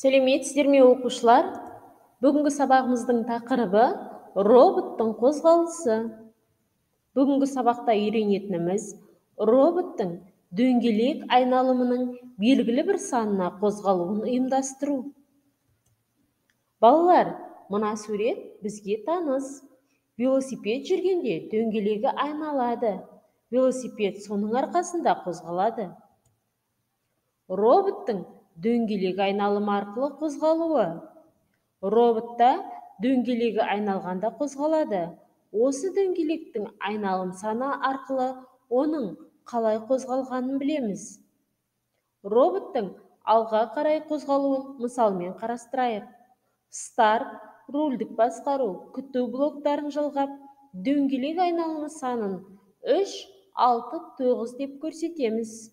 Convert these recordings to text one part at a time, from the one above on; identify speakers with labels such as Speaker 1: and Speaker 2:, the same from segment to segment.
Speaker 1: Сәлеметсіздер ме оқушылар? Бүгінгі сабағымыздың тақырыбы роботтың қозғалысы. Бүгінгі сабақта үйренетініміз роботтың дөңгелек айналымының белгілі бір санына қозғалуын ұйымдастыру. Балалар, мына сурет бізге таныс. Велосипед жүргенде дөңгелегі айналады. Велосипед соның арқасында қозғалады. Роботтың дөңгелек айналымы арқылы қозғалуы. Роботта дөңгелегі айналғанда қозғалады. Осы дөңгелектің айналым саны арқылы оның қалай қозғалғанын білеміз. Роботтың алға қарай қозғалуын мысалмен қарастырайық. Старт, рульдік басқару, күту блоктарын жалғап, дөңгелек айналымы санын 3, 6, 9 деп көрсетеміз.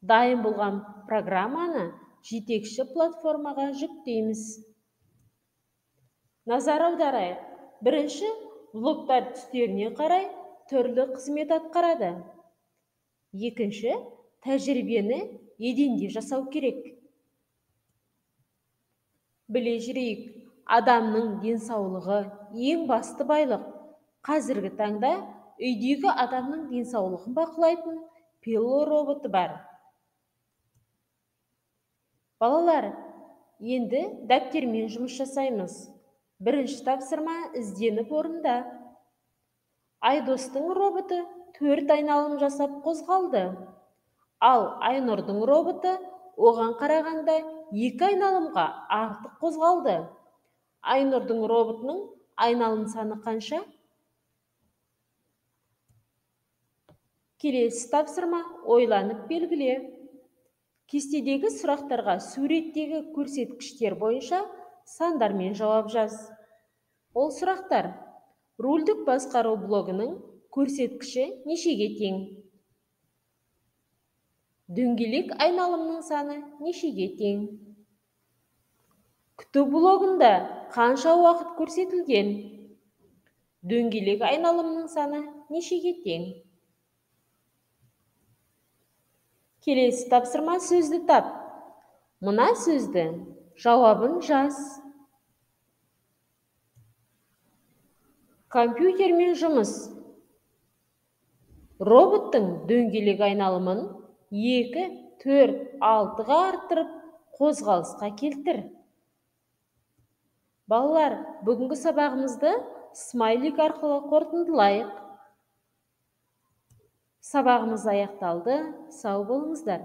Speaker 1: Дайын болған программаны жетекші платформаға жүктейміз. Назар аударайық. Бірінші, блоктар түстеріне қарай түрлі қызмет атқарады. Екінші, тәжірибені еденде жасау керек. Біле жүрейік, адамның денсаулығы ең басты байлық. Қазіргі таңда үйдегі адамның денсаулығын бақылайтын пило роботы бар. Балалар, енді дәптермен жұмыс жасаймыз. Бірінші тапсырма ізденіп орында. Айдостың роботы 4 айналым жасап қозғалды. Ал Айнұрдың роботы оған қарағанда 2 айналымға артық қозғалды. Айнұрдың роботының айналым саны қанша? Келесі тапсырма ойланып белгіле. Кестедегі сұрақтарға суреттегі көрсеткіштер бойынша сандармен жауап жаз. Ол сұрақтар: рульдік басқару блогының көрсеткіші нешеге тең? Дөңгелек айналымның саны нешеге тең? Күту блогында қанша уақыт көрсетілген? Дөңгелек айналымның саны нешеге тең? Келесі тапсырма сөзді тап. Мына сөзді жауабын жаз. Компьютермен жұмыс. Роботтың дөңгелек айналымын 2, 4, 6-ға арттырып, қозғалысқа келтір. Балалар, бүгінгі сабағымызды смайлик арқылы қорытындылайық. Сабағымыз аяқталды. Сау болыңыздар.